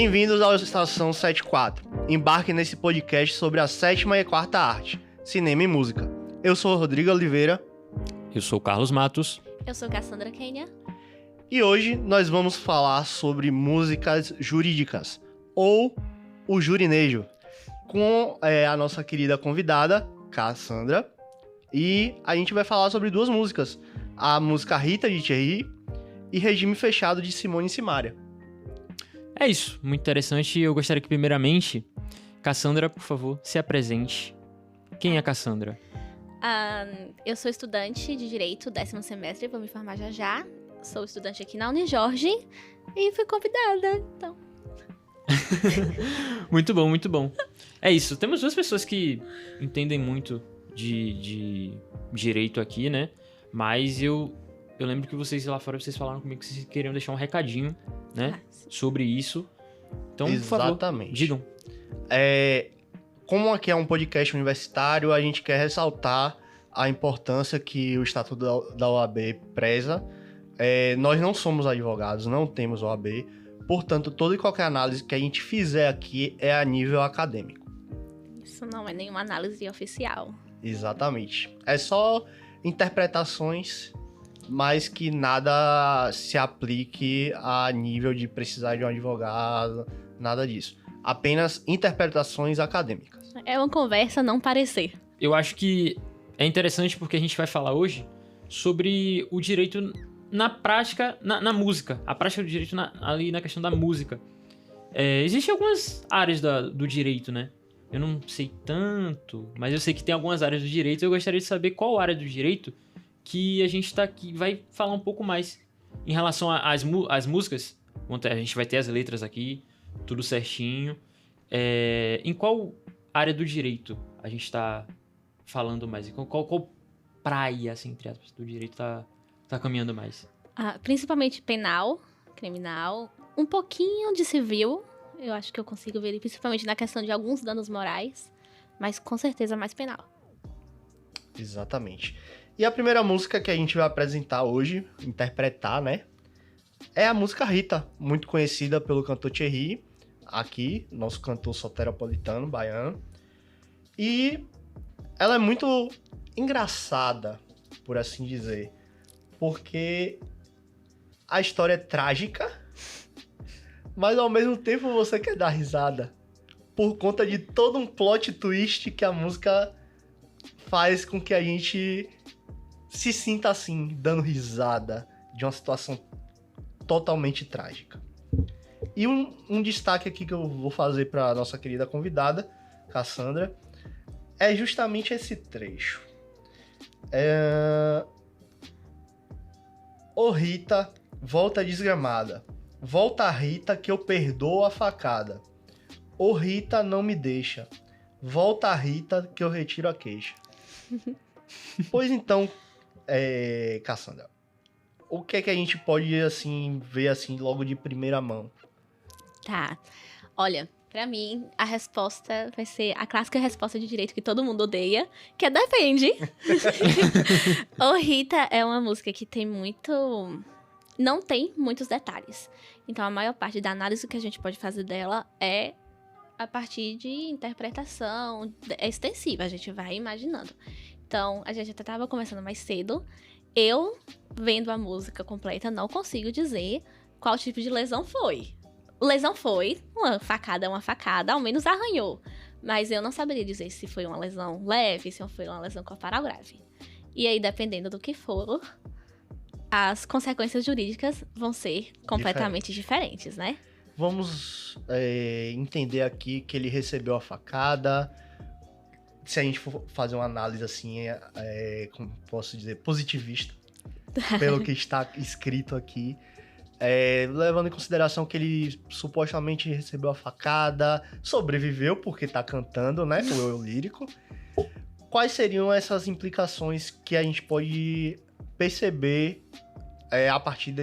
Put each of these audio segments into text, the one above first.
Bem-vindos à Estação 74. Embarque nesse podcast sobre a sétima e quarta arte, cinema e música. Eu sou o Rodrigo Oliveira. Eu sou o Carlos Matos. Eu sou Cassandra Kenya. E hoje nós vamos falar sobre músicas jurídicas, ou o jurinejo, com a nossa querida convidada, Cassandra. E a gente vai falar sobre duas músicas, a música Rita, de Thierry, e Regime Fechado, de Simone e Simaria. É isso, muito interessante. Eu gostaria que, primeiramente, Cassandra, por favor, se apresente. Quem é a Cassandra? Eu sou estudante de Direito, 10º semestre, vou me formar já já. Sou estudante aqui na Unijorge e fui convidada, então. Muito bom, muito bom. É isso, temos duas pessoas que entendem muito de direito aqui, né? Mas eu lembro que vocês lá fora, vocês falaram comigo que vocês queriam deixar um recadinho, né? Sobre isso. Então, Exatamente. Por favor, digam. Como aqui é um podcast universitário, a gente quer ressaltar a importância que o Estatuto da OAB preza. Nós não somos advogados, não temos OAB, portanto, toda e qualquer análise que a gente fizer aqui é a nível acadêmico. Isso não é nenhuma análise oficial. Exatamente. É só interpretações, mas que nada se aplique a nível de precisar de um advogado, nada disso. Apenas interpretações acadêmicas. É uma conversa, não parecer. Eu acho que é interessante porque a gente vai falar hoje sobre o direito na prática, na música. A prática do direito ali na questão da música. Existem algumas áreas do direito, né? Eu não sei tanto, mas eu sei que tem algumas áreas do direito. Eu gostaria de saber qual área do direito que a gente tá aqui, vai falar um pouco mais em relação às músicas. A gente vai ter as letras aqui, tudo certinho. Em qual área do direito a gente tá falando mais? Qual praia, assim, entre aspas, do direito tá caminhando mais? Principalmente penal, criminal, um pouquinho de civil. Eu acho que eu consigo ver, principalmente na questão de alguns danos morais, mas com certeza mais penal. Exatamente. E a primeira música que a gente vai apresentar hoje, interpretar, né? É a música Rita, muito conhecida pelo cantor Thierry, aqui, nosso cantor soteropolitano, baiano. E ela é muito engraçada, por assim dizer, porque a história é trágica, mas ao mesmo tempo você quer dar risada, por conta de todo um plot twist que a música faz com que a gente se sinta assim, dando risada de uma situação totalmente trágica. E um destaque aqui que eu vou fazer para nossa querida convidada, Cassandra, é justamente esse trecho. Ô Rita, volta desgramada. Volta Rita que eu perdoo a facada. Ô Rita, não me deixa. Volta Rita que eu retiro a queixa. Pois então, Cassandra, o que é que a gente pode, assim, ver, assim, logo de primeira mão? Tá. Olha, pra mim, a resposta vai ser a clássica resposta de direito que todo mundo odeia, que é depende. Ô Rita é uma música que tem não tem muitos detalhes. Então, a maior parte da análise que a gente pode fazer dela é a partir de interpretação extensiva. A gente vai imaginando. Então, a gente até estava conversando mais cedo. Eu, vendo a música completa, não consigo dizer qual tipo de lesão foi. Lesão foi, uma facada é uma facada, ao menos arranhou. Mas eu não saberia dizer se foi uma lesão leve, se foi uma lesão corporal grave. E aí, dependendo do que for, as consequências jurídicas vão ser completamente diferentes, né? Vamos entender aqui que ele recebeu a facada. Se a gente for fazer uma análise assim, como posso dizer, positivista, pelo que está escrito aqui, levando em consideração que ele supostamente recebeu a facada, sobreviveu porque tá cantando, né, o eu lírico. Quais seriam essas implicações que a gente pode perceber a partir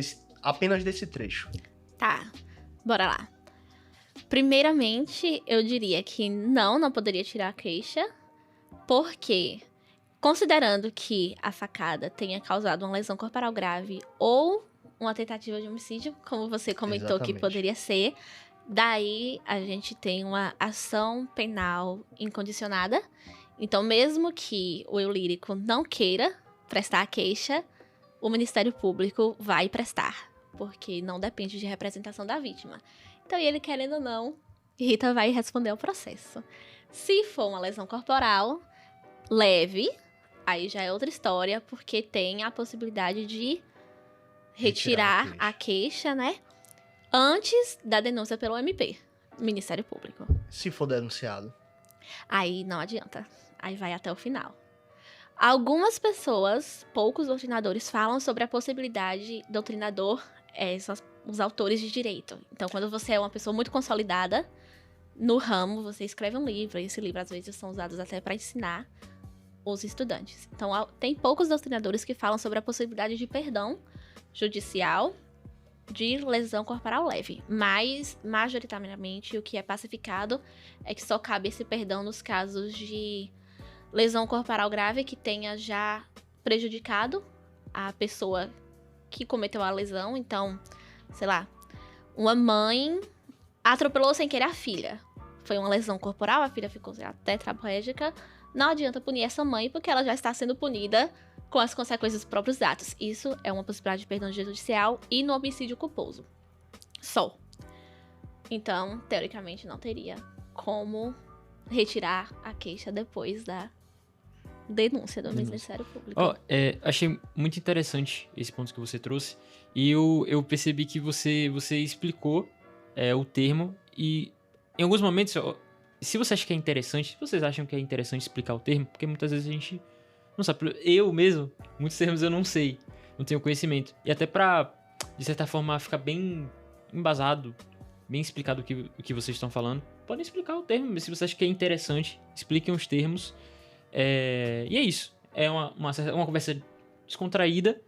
apenas desse trecho? Tá, bora lá. Primeiramente, eu diria que não poderia tirar a queixa, porque, considerando que a facada tenha causado uma lesão corporal grave ou uma tentativa de homicídio, como você comentou que poderia ser, Daí, a gente tem uma ação penal incondicionada. Então, mesmo que o eu lírico não queira prestar a queixa, o Ministério Público vai prestar, porque não depende de representação da vítima. Então, ele querendo ou não, Rita vai responder ao processo. Se for uma lesão corporal leve, aí já é outra história, porque tem a possibilidade de retirar a queixa, né? Antes da denúncia pelo MP, Ministério Público. Se for denunciado. Aí não adianta. Aí vai até o final. Algumas pessoas, poucos doutrinadores, falam sobre a possibilidade, doutrinador, são os autores de direito. Então, quando você é uma pessoa muito consolidada no ramo, você escreve um livro, e esse livro às vezes são usados até para ensinar os estudantes. Então, tem poucos doutrinadores que falam sobre a possibilidade de perdão judicial de lesão corporal leve, mas majoritariamente o que é pacificado é que só cabe esse perdão nos casos de lesão corporal grave que tenha já prejudicado a pessoa que cometeu a lesão. Então, sei lá, uma mãe atropelou sem querer a filha. Foi uma lesão corporal, a filha ficou tetraplégica. Não adianta punir essa mãe porque ela já está sendo punida com as consequências dos próprios atos. Isso é uma possibilidade de perdão judicial e no homicídio culposo. Só. Então, teoricamente, não teria como retirar a queixa depois da denúncia do Ministério Público. Achei muito interessante esse ponto que você trouxe. E eu percebi que você explicou o termo. E em alguns momentos, se você acha que é interessante, se vocês acham que é interessante explicar o termo, porque muitas vezes a gente não sabe. Eu mesmo, muitos termos eu não sei, não tenho conhecimento. E até pra, de certa forma, ficar bem embasado, bem explicado o que vocês estão falando, podem explicar o termo. Se você acha que é interessante, expliquem os termos. E é isso. É uma conversa descontraída,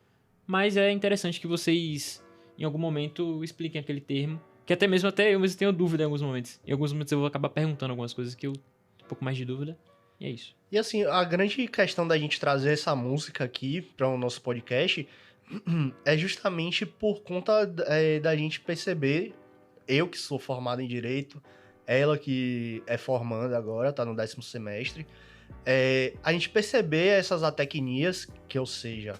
mas é interessante que vocês, em algum momento, expliquem aquele termo. Que até eu mesmo tenho dúvida em alguns momentos. Em alguns momentos eu vou acabar perguntando algumas coisas que eu tenho um pouco mais de dúvida. E é isso. E assim, a grande questão da gente trazer essa música aqui para o nosso podcast é justamente por conta da gente perceber, eu que sou formado em Direito, ela que é formanda agora, tá no 10º semestre, a gente perceber essas atecnias, que ou seja,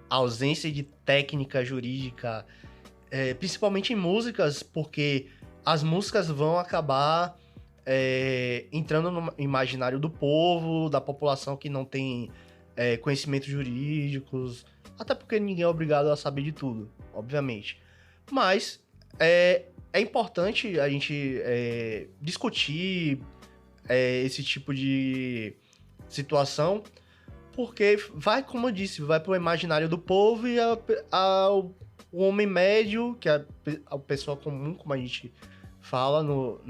a ausência de técnica jurídica, principalmente em músicas, porque as músicas vão acabar entrando no imaginário do povo, da população que não tem conhecimentos jurídicos, até porque ninguém é obrigado a saber de tudo, obviamente. Mas é importante a gente discutir esse tipo de situação, porque vai, como eu disse, vai pro imaginário do povo e o homem médio, que é a pessoa comum, como a gente fala no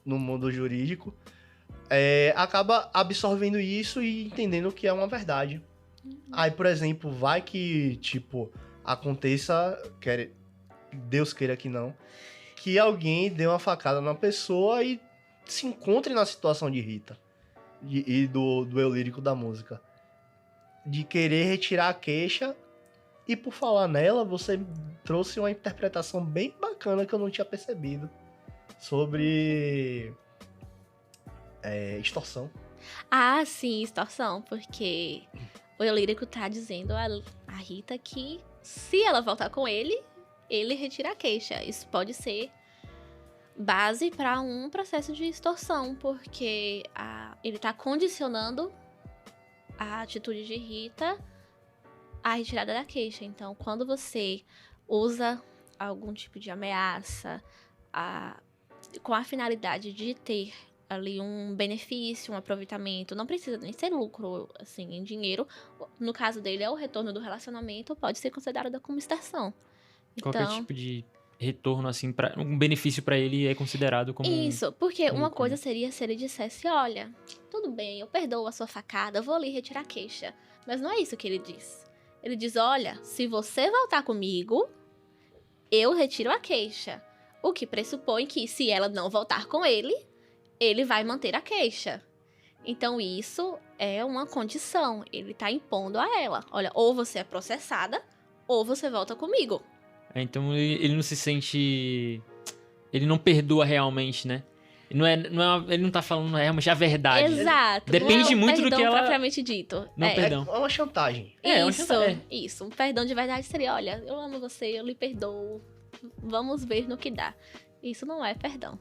mundo jurídico, acaba absorvendo isso e entendendo que é uma verdade. Aí, por exemplo, vai que, tipo, aconteça, Deus queira que não, que alguém dê uma facada na pessoa e se encontre na situação de Rita e do eu lírico da música, de querer retirar a queixa. E por falar nela, você trouxe uma interpretação bem bacana que eu não tinha percebido sobre extorsão. Ah, sim, extorsão, porque o eu lírico tá dizendo a Rita que se ela voltar com ele retira a queixa. Isso pode ser base para um processo de extorsão, porque ele tá condicionando a atitude de Rita à retirada da queixa. Então, quando você usa algum tipo de ameaça com a finalidade de ter ali um benefício, um aproveitamento, não precisa nem ser lucro, assim, em dinheiro. No caso dele, é o retorno do relacionamento, pode ser considerada como extorsão. Qualquer tipo de retorno, assim, um benefício pra ele é considerado como... Isso, porque uma coisa seria se ele dissesse, olha, tudo bem, eu perdoo a sua facada, eu vou ali retirar a queixa. Mas não é isso que ele diz. Ele diz, olha, se você voltar comigo, eu retiro a queixa. O que pressupõe que, se ela não voltar com ele vai manter a queixa. Então, isso é uma condição. Ele tá impondo a ela. Olha, ou você é processada, ou você volta comigo. Então ele não se sente... Ele não perdoa realmente, né? Ele não tá falando realmente a verdade. Exato. Depende não é um muito do que perdão ela... propriamente dito. Não, é, perdão. É uma chantagem. É uma isso, chantagem. isso. Um perdão de verdade seria, olha, eu amo você, eu lhe perdoo. Vamos ver no que dá. Isso não é perdão.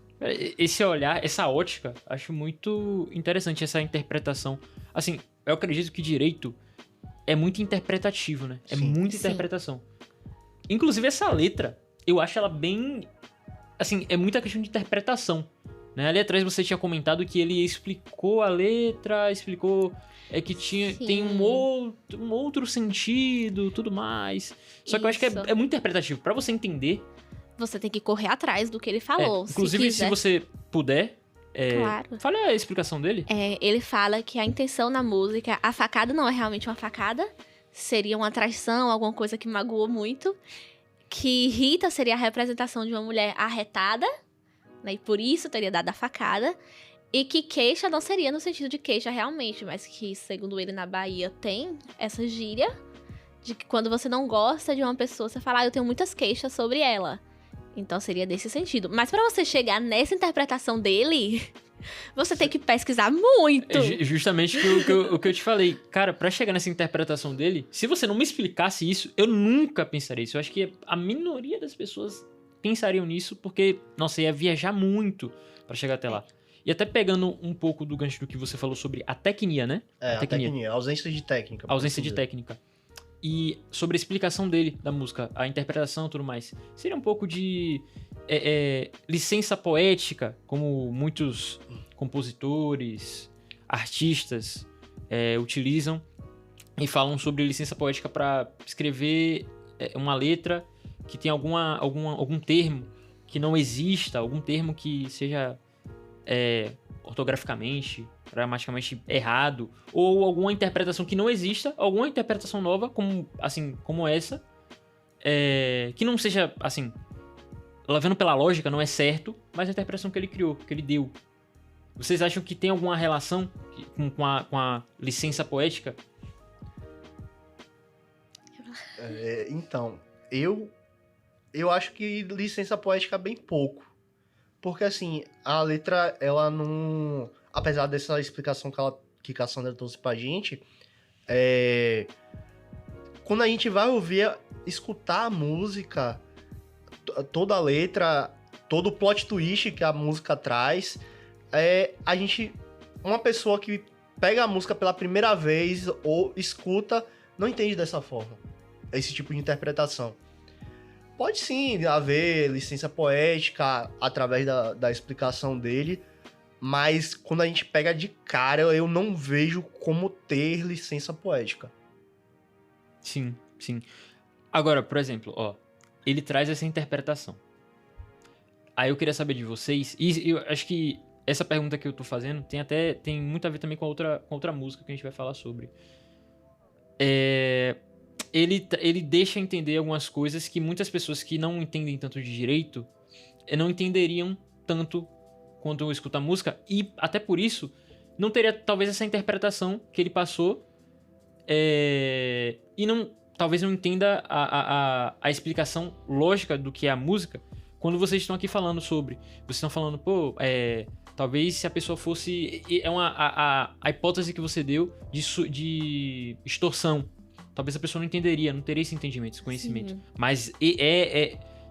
Esse olhar, essa ótica, acho muito interessante essa interpretação. Assim, eu acredito que direito é muito interpretativo, né? É Sim. muita Sim. interpretação. Inclusive essa letra, eu acho ela bem... Assim, é muita questão de interpretação. Né? Ali atrás você tinha comentado que ele explicou a letra, explicou que tem um outro sentido, tudo mais. Só que eu acho que Isso. é muito interpretativo. Pra você entender... Você tem que correr atrás do que ele falou. Inclusive, se você puder, Claro. fale a explicação dele. Ele fala que a intenção na música, a facada não é realmente uma facada, seria uma traição, alguma coisa que magoou muito. Que Rita seria a representação de uma mulher arretada, né, e por isso teria dado a facada. E que queixa não seria no sentido de queixa realmente, mas que, segundo ele, na Bahia tem essa gíria de que quando você não gosta de uma pessoa, você fala, eu tenho muitas queixas sobre ela. Então seria desse sentido. Mas pra você chegar nessa interpretação dele, você tem que pesquisar muito. Justamente o que eu te falei. Cara, pra chegar nessa interpretação dele, se você não me explicasse isso, eu nunca pensaria isso. Eu acho que a minoria das pessoas pensariam nisso, porque, nossa, ia viajar muito pra chegar até lá. E até pegando um pouco do gancho do que você falou sobre a tecnia, né? A tecnia, a ausência de técnica. A ausência de técnica. E sobre a explicação dele, da música, a interpretação e tudo mais. Seria um pouco de licença poética, como muitos compositores, artistas utilizam e falam sobre licença poética para escrever uma letra que tem algum termo que não exista, algum termo que seja ortograficamente, gramaticalmente errado, ou alguma interpretação que não exista, alguma interpretação nova, como essa, que não seja, assim, levando pela lógica, não é certo, mas a interpretação que ele criou, que ele deu. Vocês acham que tem alguma relação com a licença poética? Então, eu acho que licença poética é bem pouco. Porque, assim, a letra, ela não... Apesar dessa explicação que Cassandra trouxe pra gente, quando a gente vai escutar a música, toda a letra, todo o plot twist que a música traz, uma pessoa que pega a música pela primeira vez ou escuta, não entende dessa forma. Esse tipo de interpretação. Pode sim haver licença poética através da explicação dele, mas quando a gente pega de cara, eu não vejo como ter licença poética. Sim, sim. Agora, por exemplo, ele traz essa interpretação. Aí eu queria saber de vocês, e eu acho que essa pergunta que eu tô fazendo tem muito a ver também com outra música que a gente vai falar sobre. Ele deixa entender algumas coisas que muitas pessoas que não entendem tanto de direito não entenderiam tanto quando escuta a música, e até por isso não teria talvez essa interpretação que ele passou, e talvez não entenda a explicação lógica do que é a música quando vocês estão aqui falando sobre. Vocês estão falando, talvez se a pessoa fosse... a hipótese que você deu de extorsão. Talvez a pessoa não entenderia, não teria esse entendimento, esse conhecimento. Sim. Mas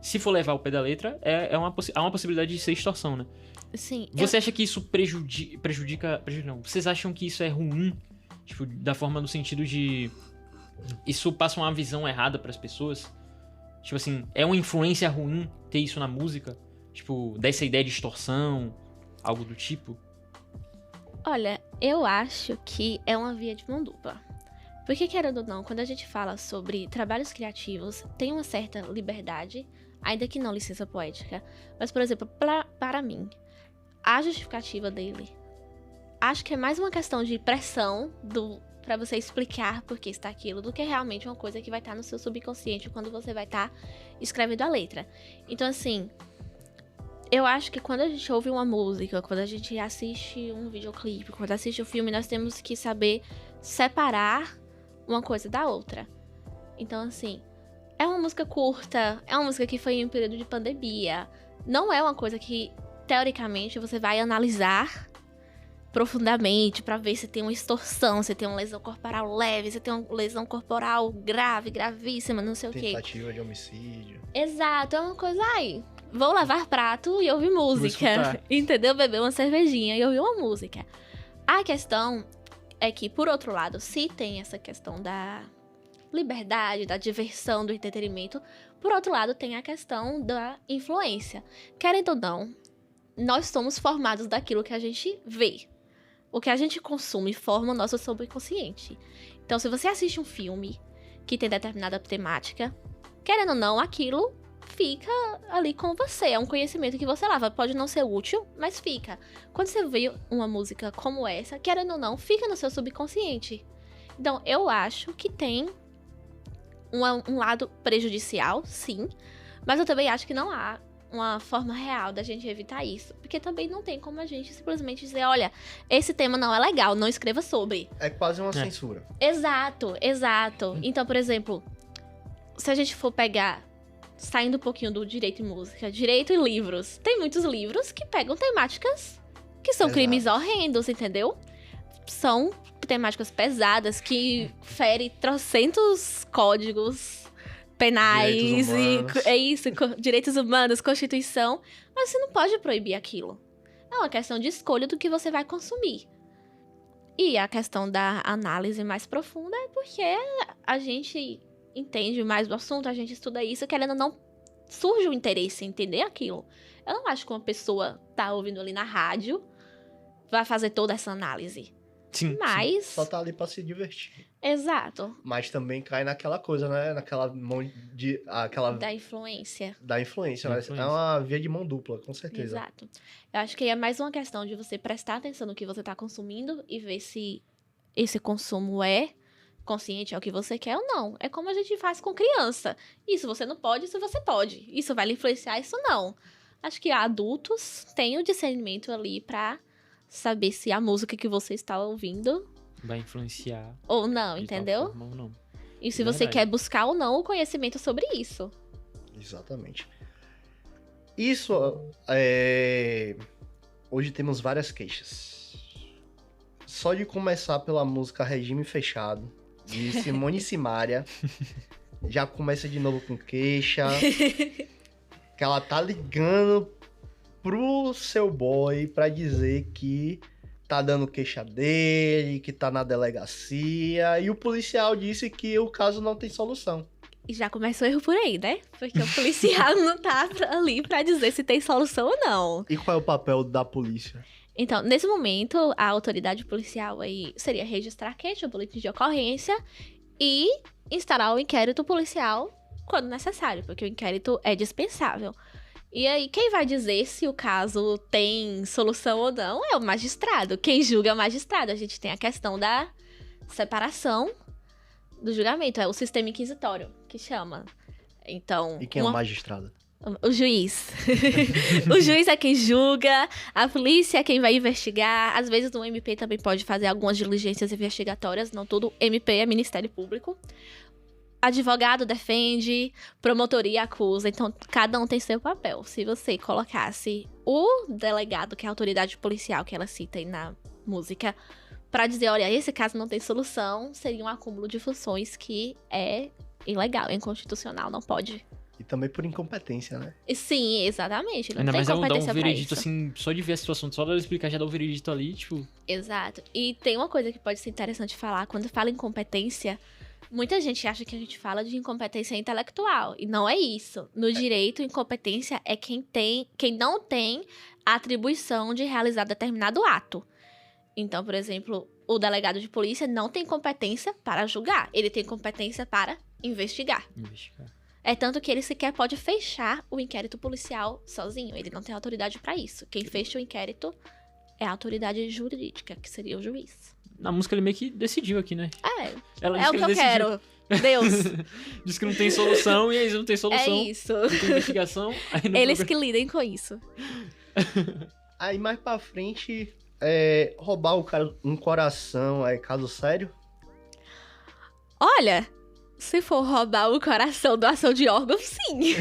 se for levar o pé da letra, há uma possibilidade de ser extorsão, né? Sim. Você acha que isso prejudica... Não, vocês acham que isso é ruim? Tipo, da forma no sentido de... Isso passa uma visão errada pras pessoas? Tipo assim, é uma influência ruim ter isso na música? Tipo, dessa ideia de extorsão, algo do tipo? Olha, eu acho que é uma via de mão dupla. Porque, querendo ou não, quando a gente fala sobre trabalhos criativos, tem uma certa liberdade, ainda que não licença poética. Mas, por exemplo, para mim, a justificativa dele, acho que é mais uma questão de pressão pra você explicar por que está aquilo, do que realmente uma coisa que vai estar no seu subconsciente quando você vai estar escrevendo a letra. Então, assim, eu acho que quando a gente ouve uma música, quando a gente assiste um videoclipe, quando assiste um filme, nós temos que saber separar uma coisa da outra. Então, assim, É uma música curta, é uma música que foi em um período de pandemia. Não é uma coisa que, teoricamente, você vai analisar profundamente pra ver se tem uma extorsão, se tem uma lesão corporal leve, se tem uma lesão corporal grave, gravíssima, não sei o quê. Tentativa de homicídio. Exato, é uma coisa, ai, vou lavar prato e ouvir música, escutar. entendeu? Beber uma cervejinha e ouvir uma música. A questão é que, por outro lado, se tem essa questão da liberdade, da diversão, do entretenimento, por outro lado, tem a questão da influência. Querendo ou não, nós somos formados daquilo que a gente vê. O que a gente consome forma o nosso subconsciente. Então, se você assiste um filme que tem determinada temática, querendo ou não, aquilo fica ali com você. É um conhecimento que você leva. Pode não ser útil, mas fica. Quando você vê uma música como essa, querendo ou não, fica no seu subconsciente. Então, eu acho que tem um lado prejudicial, sim. Mas eu também acho que não há uma forma real da gente evitar isso. Porque também não tem como a gente simplesmente dizer, olha, esse tema não é legal, não escreva sobre. É quase uma censura. Exato, exato. Então, por exemplo, se a gente for pegar, saindo um pouquinho do direito e música, direito e livros, tem muitos livros que pegam temáticas que são Exato. crimes horrendos, entendeu? São temáticas pesadas que ferem trocentos códigos penais Direitos humanos. é isso, direitos humanos, Constituição, mas você não pode proibir aquilo. É uma questão de escolha do que você vai consumir. E a questão da análise mais profunda é porque a gente entende mais do assunto, a gente estuda isso, querendo ou não, surge o interesse em entender aquilo. Eu não acho que uma pessoa tá ouvindo ali na rádio vai fazer toda essa análise. Sim. Mas, Só tá ali pra se divertir. exato, Mas também cai naquela coisa, né? Naquela mão de... Aquela da influência. da influência, Da né? influência. É uma via de mão dupla, com certeza. Exato. Eu acho que é mais uma questão de você prestar atenção no que você tá consumindo e ver se esse consumo é consciente ao que você quer ou não. É como a gente faz com criança. Isso você não pode, isso você pode. Isso vai lhe influenciar, isso não. Acho que adultos têm o discernimento ali pra saber se a música que você está ouvindo Vai influenciar. ou não, de tal entendeu? forma ou não. E se você Verdade. quer buscar ou não o conhecimento sobre isso. Exatamente. Isso hoje temos várias queixas. Só de começar pela música Regime Fechado, de Simone e Simaria, já começa de novo com queixa. Que ela tá ligando pro seu boy pra dizer que tá dando queixa dele, que tá na delegacia, e o policial disse que o caso não tem solução. E já começou o erro por aí, né? Porque o policial não tá ali pra dizer se tem solução ou não. E qual é o papel da polícia? Então, nesse momento, a autoridade policial aí seria registrar a queixa, o boletim de ocorrência e instaurar o inquérito policial quando necessário, porque o inquérito é dispensável. E aí, quem vai dizer se o caso tem solução ou não é o magistrado. Quem julga é o magistrado. A gente tem a questão da separação do julgamento, é o sistema inquisitório que chama. Então, E quem é o magistrado? o juiz. O juiz é quem julga, a polícia é quem vai investigar. Às vezes o MP também pode fazer algumas diligências investigatórias, não tudo. MP é Ministério Público. Advogado defende, promotoria acusa, então cada um tem seu papel. Se você colocasse o delegado, que é a autoridade policial que ela cita aí na música, pra dizer, olha, esse caso não tem solução, seria um acúmulo de funções que é ilegal, é inconstitucional, não pode. E também por incompetência, né? Sim, exatamente. Não Ainda tem mais dar um competência pra veredito, isso. assim, só de ver a situação, só dela explicar, já dá o veredito ali, tipo... Exato. E tem uma coisa que pode ser interessante falar. Quando fala em competência, muita gente acha que a gente fala de incompetência intelectual. E não é isso. No direito, incompetência é quem não tem a atribuição de realizar determinado ato. Então, por exemplo, o delegado de polícia não tem competência para julgar. Ele tem competência para investigar. Investigar. É tanto que ele sequer pode fechar o inquérito policial sozinho. Ele não tem autoridade para isso. Quem fecha o inquérito é a autoridade jurídica, que seria o juiz. Na música ele meio que decidiu aqui, né? Ela É disse o que eu ele decidiu. quero. Deus. Diz que não tem solução, e aí não tem solução. É isso. Não tem investigação. Aí não Eles tem- que lidem com isso. Aí mais pra frente, roubar um coração é caso sério? Olha, Se for roubar o coração, doação de órgãos, sim.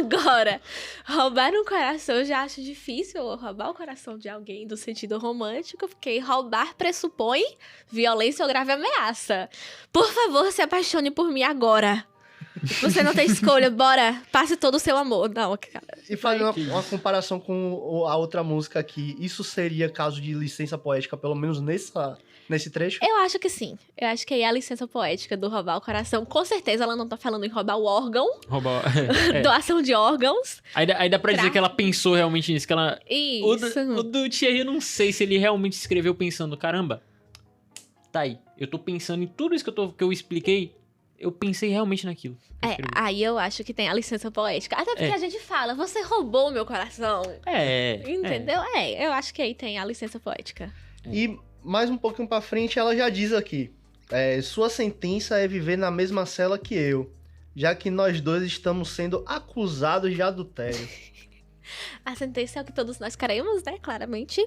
Agora, roubar um coração eu já acho difícil. Roubar o coração de alguém do sentido romântico, porque roubar pressupõe violência ou grave ameaça. Por favor, se apaixone por mim agora. Você não tem escolha, bora, passe todo o seu amor. Não, cara. E fazer uma comparação com a outra música aqui, isso seria caso de licença poética, pelo menos nesse trecho? Eu acho que sim. Eu acho que aí a licença poética do roubar o coração, com certeza ela não tá falando em roubar o órgão, Roubar. doação de órgãos. Aí dá pra dizer que ela pensou realmente nisso, que ela... Isso. O do Thierry, eu não sei se ele realmente escreveu pensando, caramba, tá aí, eu tô pensando em tudo isso que eu expliquei, eu pensei realmente naquilo. Aí eu acho que tem a licença poética. Até porque a gente fala, você roubou meu coração. Entendeu? Eu acho que aí tem a licença poética. E mais um pouquinho pra frente, ela já diz aqui, sua sentença é viver na mesma cela que eu, já que nós dois estamos sendo acusados de adultério. A sentença é o que todos nós queremos, né? Claramente.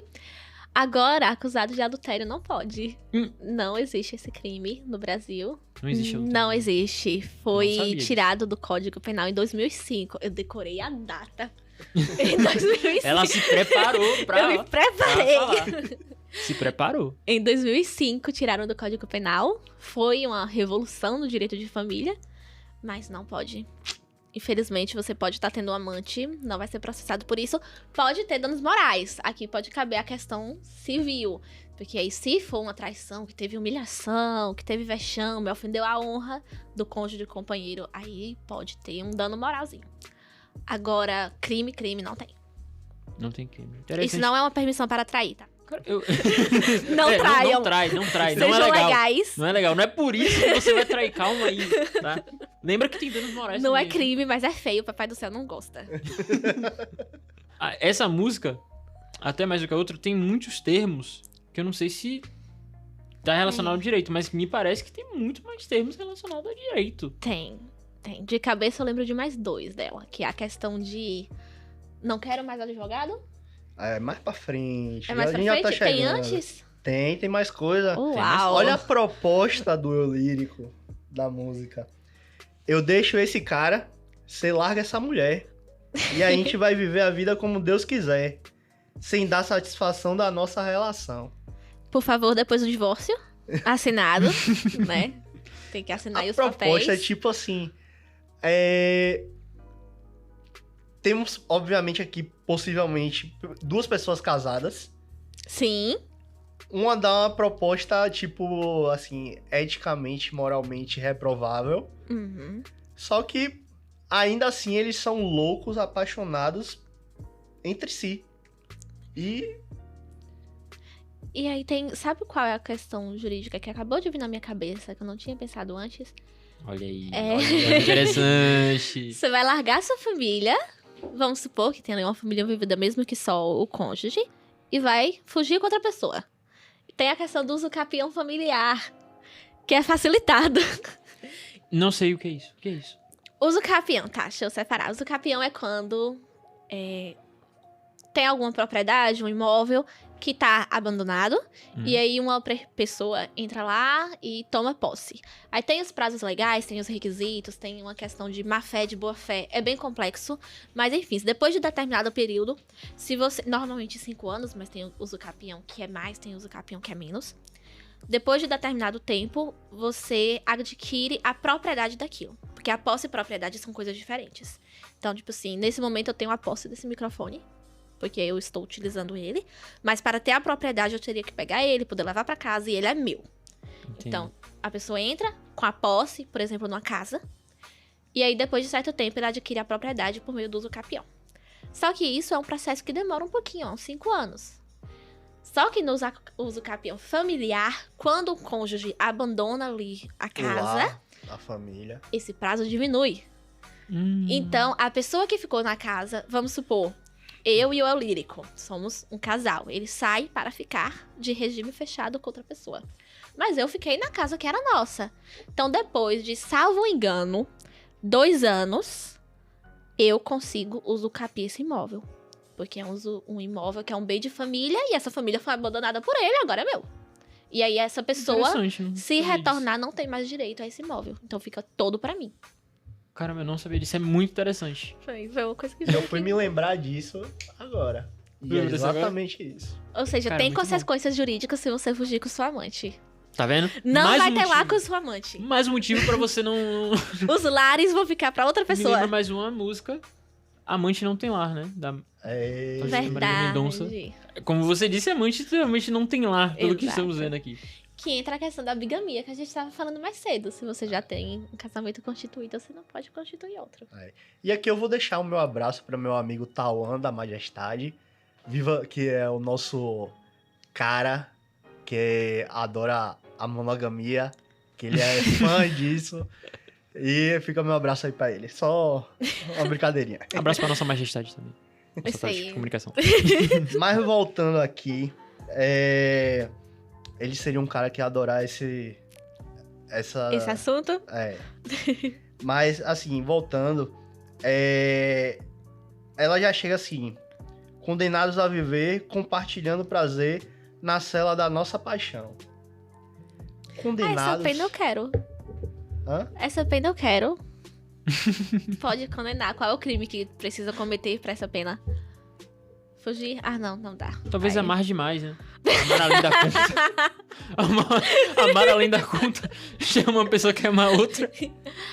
Agora, acusado de adultério não pode. Não existe esse crime no Brasil. Não existe adultério. Não existe. Foi sabia tirado do Código Penal em 2005. Eu decorei a data. Em 2005. Ela se preparou pra... Eu me preparei. pra falar. Se preparou. Em 2005, tiraram do Código Penal. Foi uma revolução no direito de família. Mas não pode. Infelizmente, você pode estar tendo um amante, não vai ser processado por isso. Pode ter danos morais. Aqui pode caber a questão civil. Porque aí, se for uma traição, que teve humilhação, que teve vexame, ofendeu a honra do cônjuge, do companheiro, aí pode ter um dano moralzinho. Agora, crime não tem. Não tem crime. Isso não é uma permissão para trair, tá? Não traiam. Não trai. Não é Sejam legal. legais. Não é legal. Não é por isso que você vai trair. Calma aí, tá? Lembra que tem danos morais Não também. é crime, mas é feio. O Papai do Céu não gosta. Essa música, até mais do que a outra, tem muitos termos que eu não sei se tá relacionado ao direito, mas me parece que tem muito mais termos relacionados ao direito. Tem. De cabeça eu lembro de mais 2 dela. Que é a questão de... Não quero mais advogado. Mais pra frente. É mais a pra gente já frente? tá Tem chegando. antes? Tem mais coisa. Uau. Olha a proposta do eu lírico da música. Eu deixo esse cara, você larga essa mulher. E a gente vai viver a vida como Deus quiser. Sem dar satisfação da nossa relação. Por favor, depois do divórcio. Assinado, né? Tem que assinar aí os papéis. A proposta é tipo assim... Temos, obviamente, aqui, possivelmente, 2 pessoas casadas. Sim. Uma dá uma proposta, tipo, assim, eticamente, moralmente reprovável. Uhum. Só que, ainda assim, eles são loucos, apaixonados entre si. E aí tem... Sabe qual é a questão jurídica que acabou de vir na minha cabeça, que eu não tinha pensado antes? Olha aí. É. Olha, interessante. Você vai largar sua família, vamos supor que tenha uma família vivida mesmo que só o cônjuge, e vai fugir com outra pessoa. Tem a questão do uso capião familiar, que é facilitado. Não sei o que é isso. O que é isso? Uso capião, tá, deixa eu separar. Uso capião é quando tem alguma propriedade, um imóvel que tá abandonado, e aí uma pessoa entra lá e toma posse. Aí tem os prazos legais, tem os requisitos, tem uma questão de má-fé, de boa-fé. É bem complexo, mas enfim, depois de determinado período, se você... Normalmente 5 anos, mas tem o uso capião que é mais, tem o uso capião que é menos. Depois de determinado tempo, você adquire a propriedade daquilo. Porque a posse e propriedade são coisas diferentes. Então, tipo assim, nesse momento eu tenho a posse desse microfone, porque eu estou utilizando ele. Mas para ter a propriedade, eu teria que pegar ele, poder levar para casa, e ele é meu. Entendi. Então, a pessoa entra com a posse, por exemplo, numa casa. E aí, depois de certo tempo, ele adquire a propriedade por meio do uso capião. Só que isso é um processo que demora um pouquinho, uns 5 anos. Só que no uso capião familiar, quando o cônjuge abandona ali a casa, a família, esse prazo diminui. Então, a pessoa que ficou na casa, vamos supor, eu e o eu lírico, somos um casal. Ele sai para ficar de regime fechado com outra pessoa. Mas eu fiquei na casa que era nossa. Então, depois de, salvo engano, 2 anos, eu consigo usucapiar esse imóvel. Porque é um imóvel que é um bem de família e essa família foi abandonada por ele, agora é meu. E aí essa pessoa, Interessante, não se sabia retornar, não tem mais direito a esse imóvel. Então fica todo pra mim. disso. Caramba, eu não sabia disso. É muito interessante. Foi uma coisa que Eu fui me lembrar disso agora. E é Lembra disso agora? exatamente isso. Ou seja, Cara, tem muito bom. consequências jurídicas se você fugir com sua amante. Tá vendo? Não Mais vai um ter lá motivo. com sua amante. Mais um motivo pra você não... Os lares vão ficar pra outra Me pessoa. lembra mais uma música. Amante não tem lar, né? É... Maria Mendonça. Verdade. Como você disse, amante realmente não tem lar, pelo que Exato. estamos vendo aqui. Que entra a questão da bigamia, que a gente estava falando mais cedo. Se você já tem um casamento constituído, você não pode constituir outro. E aqui eu vou deixar o meu abraço para meu amigo Tauan da Majestade, viva, que é o nosso cara que adora a monogamia, que ele é fã disso. E fica meu abraço aí pra ele. Só uma brincadeirinha. Abraço pra nossa majestade também. Nossa Isso taxa aí. de comunicação. Mas voltando aqui, ele seria um cara que ia adorar esse assunto? É. Mas, assim, voltando, ela já chega assim, condenados a viver, compartilhando prazer na cela da nossa paixão. Essa Condenados... pena eu quero. Hã? Essa pena eu quero. Pode condenar. Qual é o crime que precisa cometer pra essa pena? Fugir? Ah, não dá. Talvez Aí. amar demais, né? Amar além da conta. Amar além da conta. Chama uma pessoa que ama a outra.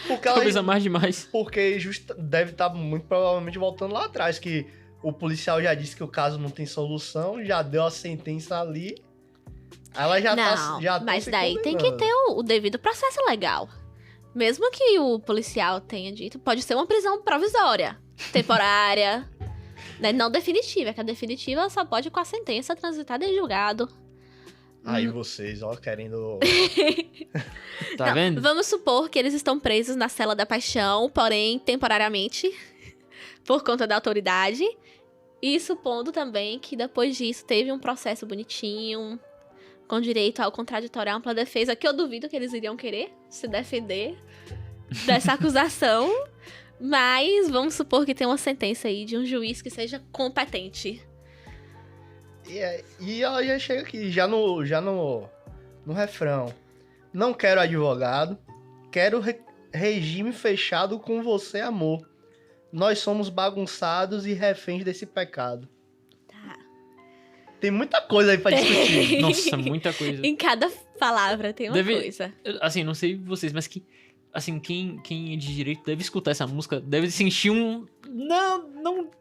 Porque, Talvez amar demais. porque deve estar muito provavelmente voltando lá atrás, que o policial já disse que o caso não tem solução, já deu a sentença ali. Ela já Não, tá já mas se daí tem que condenando. ter o devido processo legal. Mesmo que o policial tenha dito, pode ser uma prisão provisória, temporária, né? Não definitiva, que a definitiva só pode com a sentença transitada em julgado. Aí vocês, ó, querendo... Tá Não, vendo? Vamos supor que eles estão presos na cela da paixão, porém temporariamente, por conta da autoridade. E supondo também que depois disso teve um processo bonitinho, com direito ao contraditório à ampla defesa, que eu duvido que eles iriam querer se defender dessa acusação. Mas vamos supor que tem uma sentença aí de um juiz que seja competente. E ela já chega aqui, já no refrão. Não quero advogado, quero regime fechado com você, amor. Nós somos bagunçados e reféns desse pecado. Tá. Tem muita coisa aí pra discutir. Nossa, muita coisa. Em cada palavra tem uma coisa. Assim, não sei vocês, mas que... Assim, quem é de direito deve escutar essa música, deve sentir um...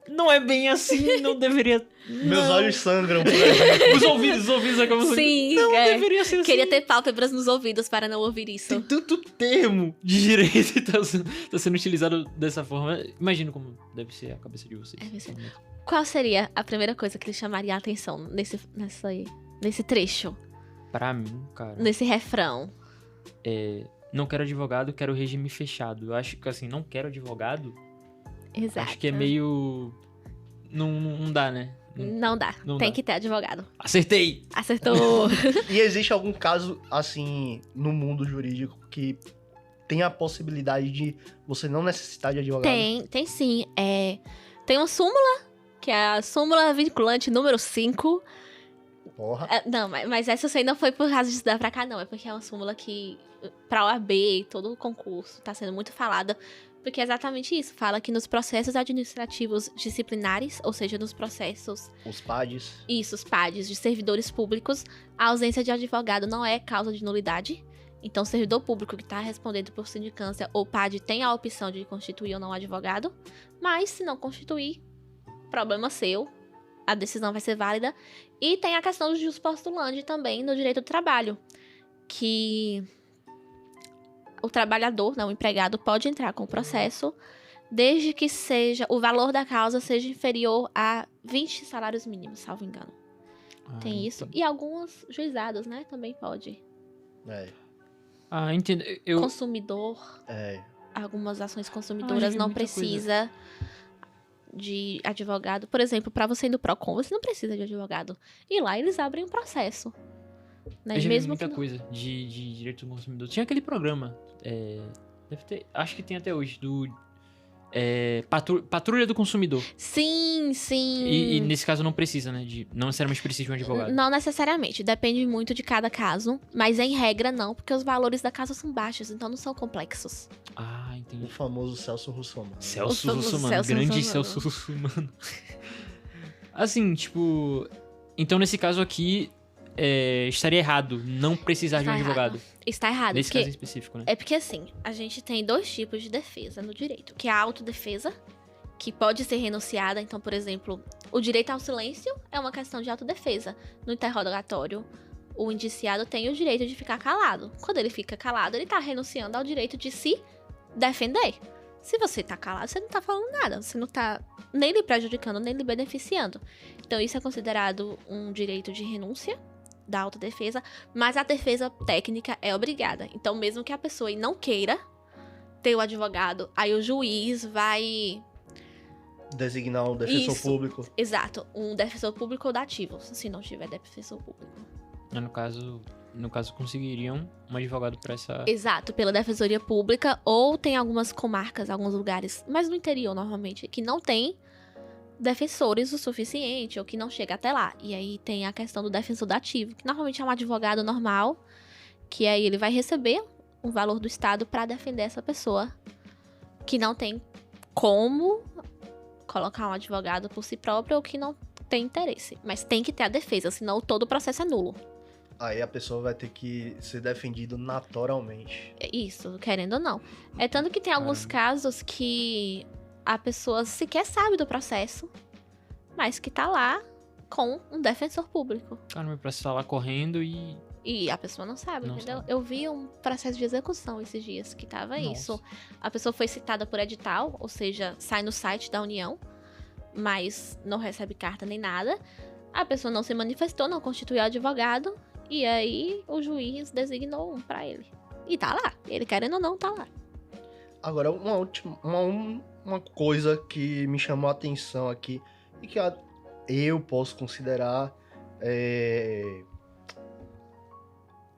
Não é bem assim, não deveria... Meus não. olhos sangram por aí. Os ouvidos é como se... Sim, Não deveria ser assim. Queria ter pálpebras nos ouvidos para não ouvir isso. Tem tanto termo de direito e tá sendo utilizado dessa forma. Imagino como deve ser a cabeça de vocês. Deve ser. Qual seria a primeira coisa que lhe chamaria a atenção nesse trecho, Pra mim, cara, nesse refrão? não quero advogado, quero regime fechado. Eu acho que, assim, não quero advogado, Exato. acho que é meio... Não dá, né? Não dá. Não Tem dá. que ter advogado. Acertei! Acertou. E existe algum caso, assim, no mundo jurídico que tem a possibilidade de você não necessitar de advogado? Tem sim. Tem uma súmula, que é a súmula vinculante número 5. Porra. Não, mas essa eu sei não foi por causa de estudar pra cá, não. É porque é uma súmula que, pra OAB, todo o concurso, tá sendo muito falada. Porque é exatamente isso. Fala que nos processos administrativos disciplinares, ou seja, nos processos, Os PADs. os PADs de servidores públicos, a ausência de advogado não é causa de nulidade. Então, o servidor público que está respondendo por sindicância ou PAD tem a opção de constituir ou não advogado. Mas, se não constituir, problema seu. A decisão vai ser válida. E tem a questão do jus postulandi também no direito do trabalho. Que o trabalhador, o empregado, pode entrar com o processo desde que o valor da causa seja inferior a 20 salários mínimos, salvo engano. Tem isso. E alguns juizados, né? Também pode. Entendo. Consumidor. Algumas ações consumidoras vi não muita precisa de advogado. Por exemplo, para você ir no Procon, você não precisa de advogado. E lá eles abrem um processo. Né? Eu já vi Mesmo muita que não... coisa de direito do consumidor. Tinha aquele programa, deve ter, acho que tem até hoje, patrulha do consumidor. Sim, sim. E nesse caso não precisa, né? Não necessariamente precisa de um advogado. Não necessariamente, depende muito de cada caso, mas em regra não, porque os valores da casa são baixos, então não são complexos. Ah, O entendi. famoso Celso Russomano. Celso O famoso Russomano, Celso grande Russomano. Celso Russomano. Assim, tipo... Então, nesse caso aqui, estaria errado não precisar de um Está errado. advogado. Está errado, Nesse porque caso em específico, né? é porque assim, a gente tem dois tipos de defesa no direito, que é a autodefesa, que pode ser renunciada. Então, por exemplo, o direito ao silêncio é uma questão de autodefesa. No interrogatório, o indiciado tem o direito de ficar calado. Quando ele fica calado, ele tá renunciando ao direito de se defender. Se você tá calado, você não tá falando nada, você não tá nem lhe prejudicando, nem lhe beneficiando. Então, isso é considerado um direito de renúncia da autodefesa, mas a defesa técnica é obrigada. Então, mesmo que a pessoa não queira ter o advogado, aí o juiz vai... Designar um defensor Isso. público. Exato, um defensor público ou dativo, se não tiver defensor público. No caso, conseguiriam um advogado para essa... Exato, pela defensoria pública, ou tem algumas comarcas, alguns lugares, mas no interior normalmente, que não tem defensores o suficiente, ou que não chega até lá. E aí tem a questão do defensor dativo, que normalmente é um advogado normal, que aí ele vai receber um valor do Estado para defender essa pessoa, que não tem como colocar um advogado por si próprio, ou que não tem interesse. Mas tem que ter a defesa, senão todo o processo é nulo. Aí a pessoa vai ter que ser defendido naturalmente. Isso, querendo ou não. É tanto que tem alguns casos que a pessoa sequer sabe do processo, mas que tá lá com um defensor público. Caramba, pra estar lá correndo e... E a pessoa não sabe, Não entendeu? sabe. Eu vi um processo de execução esses dias que tava Nossa. isso. A pessoa foi citada por edital, ou seja, sai no site da União, mas não recebe carta nem nada. A pessoa não se manifestou, não constituiu advogado, e aí o juiz designou um pra ele. E tá lá. Ele querendo ou não, tá lá. Agora, uma coisa que me chamou a atenção aqui e que eu posso considerar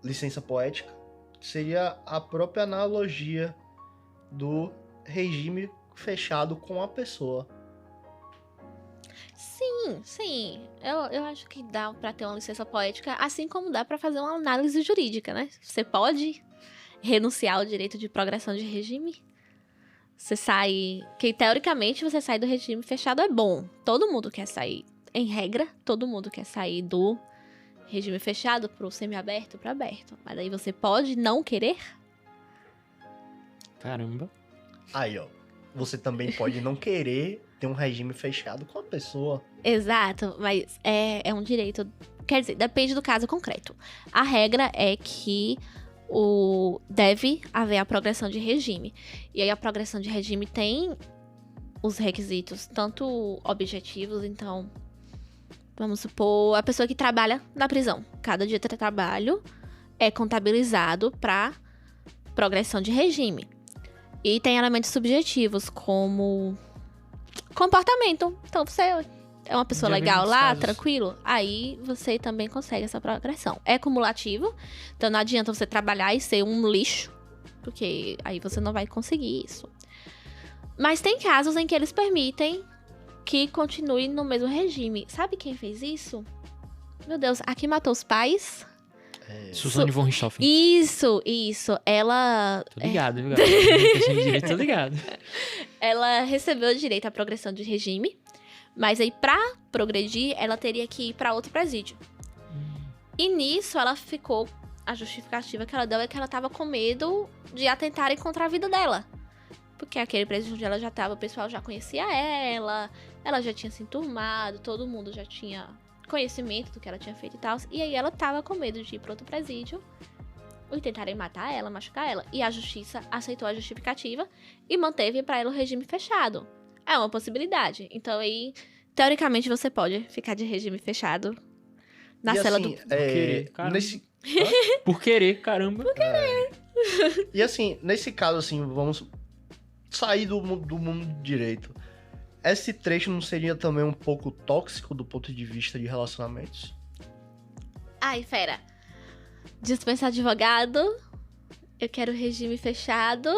licença poética seria a própria analogia do regime fechado com a pessoa. Sim, sim. Eu acho que dá pra ter uma licença poética, assim como dá pra fazer uma análise jurídica, né? Você pode renunciar ao direito de progressão de regime. Você sai... Que teoricamente você sai do regime fechado é bom. Todo mundo quer sair. Em regra, todo mundo quer sair do regime fechado pro semiaberto para aberto. Mas aí você pode não querer. Caramba. Aí, ó. Você também pode não querer ter um regime fechado com a pessoa. Exato, mas é um direito... Quer dizer, depende do caso concreto. A regra é que deve haver a progressão de regime. E aí a progressão de regime tem os requisitos, tanto objetivos, então... Vamos supor, a pessoa que trabalha na prisão. Cada dia de trabalho é contabilizado para progressão de regime. E tem elementos subjetivos, como comportamento. Então, você é uma pessoa Já vi legal muitos lá, casos. tranquilo, aí você também consegue essa progressão. É cumulativo, então não adianta você trabalhar e ser um lixo, porque aí você não vai conseguir isso. Mas tem casos em que eles permitem que continue no mesmo regime. Sabe quem fez isso? Meu Deus, a que matou os pais? Suzane von Richthofen. Isso. Ela... Tô ligado, viu, galera? Questão de direito, tô ligado. Ela recebeu o direito à progressão de regime, mas aí pra progredir, ela teria que ir pra outro presídio. E nisso, ela ficou... A justificativa que ela deu é que ela tava com medo de atentarem contra a vida dela. Porque aquele presídio onde ela já tava, o pessoal já conhecia ela já tinha se enturmado, todo mundo já tinha conhecimento do que ela tinha feito e tal. E aí ela tava com medo de ir pra outro presídio e tentarem matar ela, machucar ela. E a justiça aceitou a justificativa e manteve pra ela o regime fechado. É uma possibilidade. Então aí, teoricamente, você pode ficar de regime fechado na E cela assim, do... querer, caramba. nesse... Por querer, caramba. E assim, nesse caso, assim, vamos sair do mundo do direito. Esse trecho não seria também um pouco tóxico do ponto de vista de relacionamentos? Ai, fera. Dispensa advogado. Eu quero regime fechado.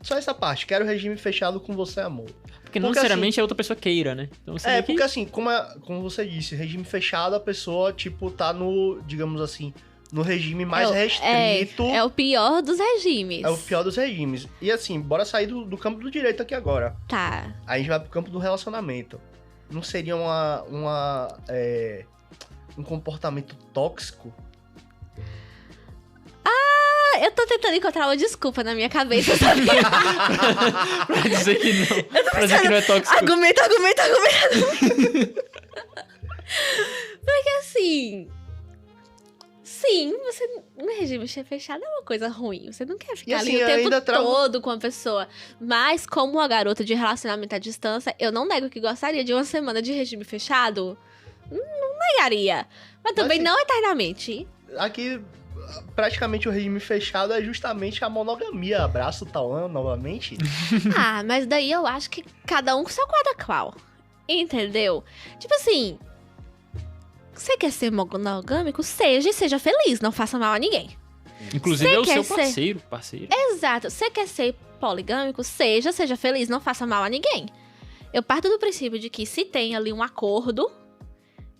Só essa parte, quero regime fechado com você, amor. Porque não necessariamente a outra pessoa queira, né? Então, você porque assim, como você disse, regime fechado, a pessoa, tipo, tá no, digamos assim, no regime mais restrito. É o pior dos regimes. É o pior dos regimes. E assim, bora sair do campo do direito aqui agora. Tá. Aí a gente vai pro campo do relacionamento. Não seria um comportamento tóxico? Eu tô tentando encontrar uma desculpa na minha cabeça, sabe? Pra dizer que não. Pra dizer que não é tóxico. Argumento. Porque assim... Sim, um regime fechado é uma coisa ruim. Você não quer ficar ali o tempo todo com a pessoa. Mas, como uma garota de relacionamento à distância, eu não nego que gostaria de uma semana de regime fechado. Não negaria. Mas também não eternamente. Aqui, praticamente o regime fechado é justamente a monogamia. Abraço, Tauan, novamente. Mas daí eu acho que cada um com seu qual. Entendeu? Tipo assim... Você quer ser monogâmico? Seja e seja feliz. Não faça mal a ninguém. Inclusive é o seu parceiro. Exato. Você quer ser poligâmico? Seja feliz. Não faça mal a ninguém. Eu parto do princípio de que se tem ali um acordo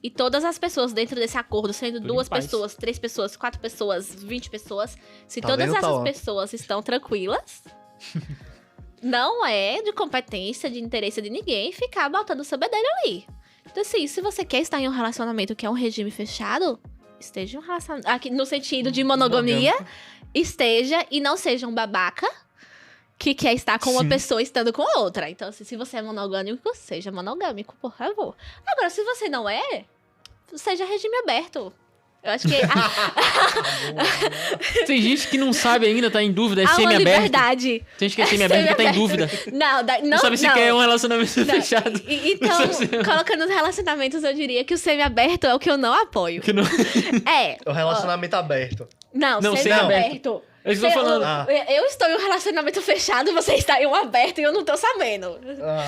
e todas as pessoas dentro desse acordo, sendo 2 pessoas, 3 pessoas, 4 pessoas, 20 pessoas, se todas essas pessoas estão tranquilas, não é de competência, de interesse de ninguém ficar botando o seu bedelho ali. Então, assim, se você quer estar em um relacionamento que é um regime fechado, esteja em um relacionamento... Aqui, no sentido de monogamia, esteja e não seja um babaca que quer estar com uma pessoa estando com outra. Então, assim, se você é monogâmico, seja monogâmico, por favor. Agora, se você não é, seja regime aberto. Eu acho que... Tem gente que não sabe ainda, tá em dúvida, é semi-aberto. Tem gente que é semi-aberto que tá em dúvida. Não sabe se quer um relacionamento fechado. Então, colocando os relacionamentos, eu diria que o semi-aberto é o que eu não apoio. Que não... O relacionamento aberto. Não, semi-aberto. Eu estou falando. Eu estou em um relacionamento fechado, você está em um aberto e eu não tô sabendo.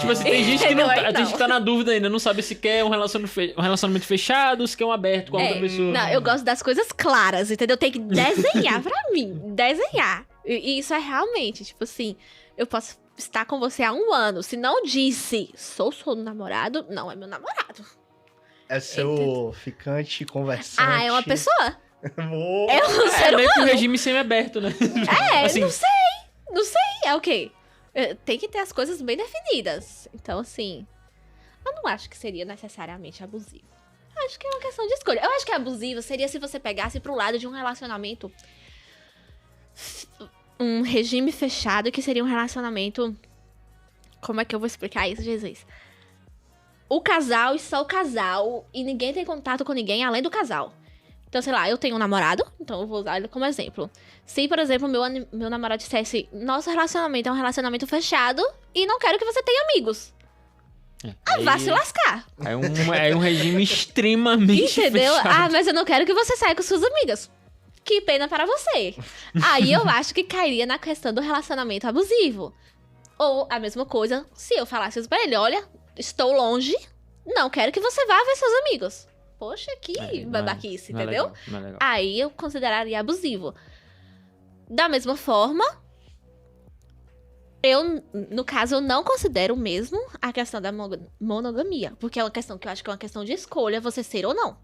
Tipo assim, tem gente que não tá, tem gente que tá na dúvida ainda, não sabe se quer um relacionamento fechado, se quer um aberto com a outra pessoa. Não, eu gosto das coisas claras, entendeu? Tem que desenhar pra mim. Desenhar. E isso é realmente, tipo assim, eu posso estar com você há 1 ano. Se não disse, sou namorado, não é meu namorado. É seu ficante, conversante. É uma pessoa. É um ser humano. Meio que um regime semi-aberto, né? Assim. Não sei. É o quê? Tem que ter as coisas bem definidas. Então, assim, eu não acho que seria necessariamente abusivo. Eu acho que é uma questão de escolha. Eu acho que abusivo seria se você pegasse pro lado de um relacionamento... Um regime fechado, que seria um relacionamento... Como é que eu vou explicar isso, Jesus? O casal e só o casal, e ninguém tem contato com ninguém além do casal. Então, sei lá, eu tenho um namorado, então eu vou usar ele como exemplo. Se, por exemplo, meu namorado dissesse, nosso relacionamento é um relacionamento fechado e não quero que você tenha amigos. Vá se lascar. É um regime extremamente Entendeu? fechado. Mas eu não quero que você saia com suas amigas. Que pena para você. Aí eu acho que cairia na questão do relacionamento abusivo. Ou a mesma coisa, se eu falasse pra ele, olha, estou longe, não quero que você vá ver seus amigos. Poxa, que babaquice, entendeu? Não é legal. Aí eu consideraria abusivo. Da mesma forma, no caso, eu não considero mesmo a questão da monogamia. Porque é uma questão que eu acho que é uma questão de escolha, você ser ou não.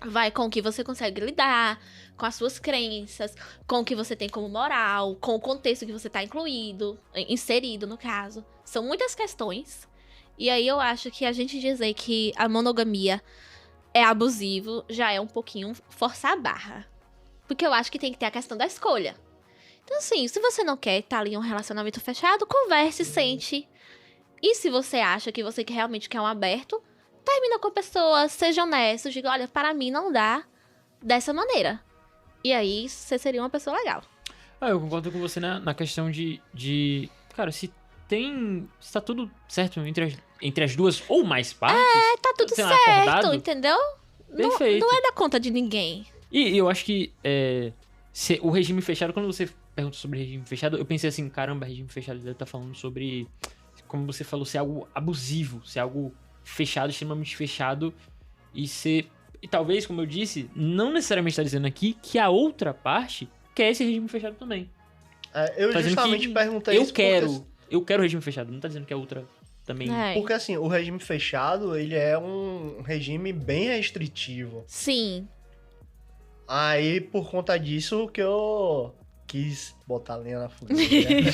Vai com o que você consegue lidar, com as suas crenças, com o que você tem como moral, com o contexto que você está inserido, no caso. São muitas questões. E aí eu acho que a gente dizer que a monogamia é abusivo, já é um pouquinho forçar a barra. Porque eu acho que tem que ter a questão da escolha. Então, assim, se você não quer estar ali em um relacionamento fechado, converse, sente. E se você acha que você realmente quer um aberto, termina com a pessoa, seja honesto, diga, olha, para mim não dá dessa maneira. E aí, você seria uma pessoa legal. Eu concordo com você na questão de... Cara, se tá tudo certo entre as duas ou mais partes... Tá tudo certo, acordado, entendeu? Perfeito. Não é da conta de ninguém. E eu acho que o regime fechado, quando você pergunta sobre regime fechado, eu pensei assim, caramba, regime fechado deve estar falando sobre, como você falou, ser algo abusivo, ser algo fechado, extremamente fechado, e talvez, como eu disse, não necessariamente está dizendo aqui que a outra parte quer esse regime fechado também. Eu Tá dizendo justamente que perguntei eu isso eu quero regime fechado. Não tá dizendo que a outra também... porque assim, o regime fechado, ele é um regime bem restritivo. Sim. Aí, por conta disso, que eu quis botar lenha na fogueira.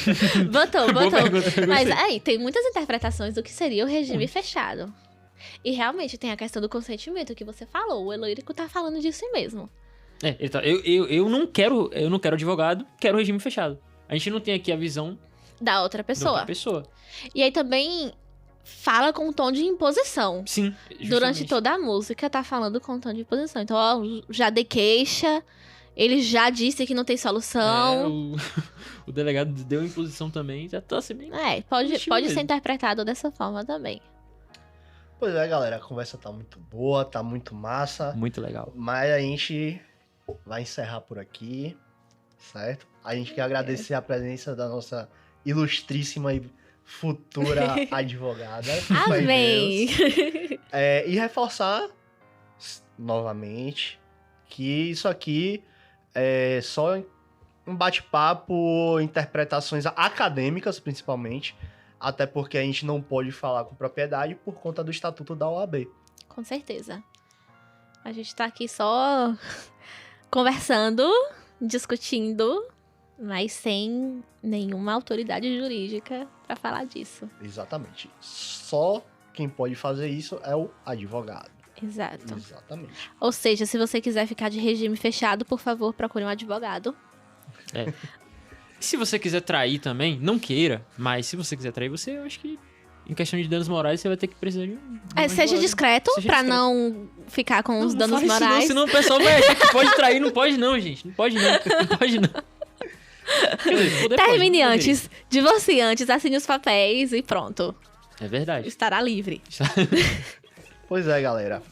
Botou. Boa pergunta, eu Mas gostei. aí, tem muitas interpretações do que seria o regime fechado. E realmente tem a questão do consentimento que você falou. O Eloírico tá falando disso mesmo. Eu não quero advogado, quero regime fechado. A gente não tem aqui a visão Da outra da pessoa. outra pessoa. E aí também fala com um tom de imposição. Sim, Durante justamente. toda a música tá falando com um tom de imposição. Então, ó, já dei queixa, ele já disse que não tem solução. O delegado deu imposição também, já tá assim bem... Pode estilo ser mesmo. interpretado dessa forma também. Pois é, galera, a conversa tá muito boa, tá muito massa. Muito legal. Mas a gente vai encerrar por aqui, certo? A gente quer agradecer a presença da nossa ilustríssima e futura advogada. Vai Amém! Deus. E reforçar novamente que isso aqui é só um bate-papo, interpretações acadêmicas, principalmente, até porque a gente não pode falar com propriedade por conta do estatuto da OAB. Com certeza. A gente tá aqui só conversando, discutindo, mas sem nenhuma autoridade jurídica pra falar disso. Exatamente. Só quem pode fazer isso é o advogado. Exato. Exatamente. Ou seja, se você quiser ficar de regime fechado, por favor, procure um advogado. E se você quiser trair também, não queira, mas se você quiser trair, eu acho que em questão de danos morais, você vai ter que precisar de um Seja advogado. discreto, Seja pra discreto. não ficar com os Não danos fale isso morais. Não, senão o pessoal vai achar que pode trair. Não pode não, gente. Não pode não. Não pode não. Quer dizer, poder pode, Termine não antes, divorcie antes, assine os papéis e pronto. É verdade. Estará livre. Pois é, galera.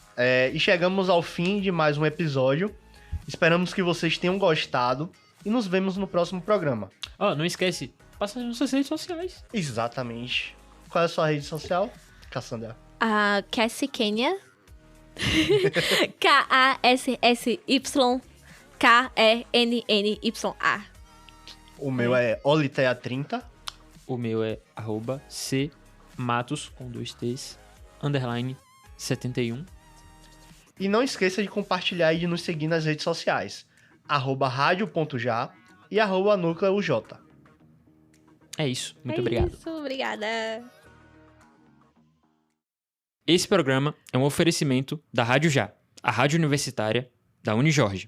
E chegamos ao fim de mais um episódio. Esperamos que vocês tenham gostado e nos vemos no próximo programa. Ó, não esquece, passa nas suas redes sociais. Exatamente. Qual é a sua rede social, Cassandra? A Cassie Kenya. KASSY-KENNYA. O meu é Olitea30. O meu é @cmatos com 2 T's _71. E não esqueça de compartilhar e de nos seguir nas redes sociais. @radio.já e @núcleoj. É isso. Muito obrigado. Isso, obrigada. Esse programa é um oferecimento da Rádio Já, a rádio universitária da Unijorge.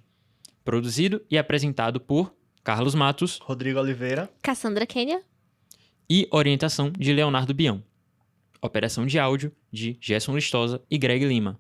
Produzido e apresentado por Carlos Matos Rodrigo Oliveira. Cassandra Kenya. e orientação de Leonardo Bião. Operação de áudio de Gerson Listosa e Greg Lima.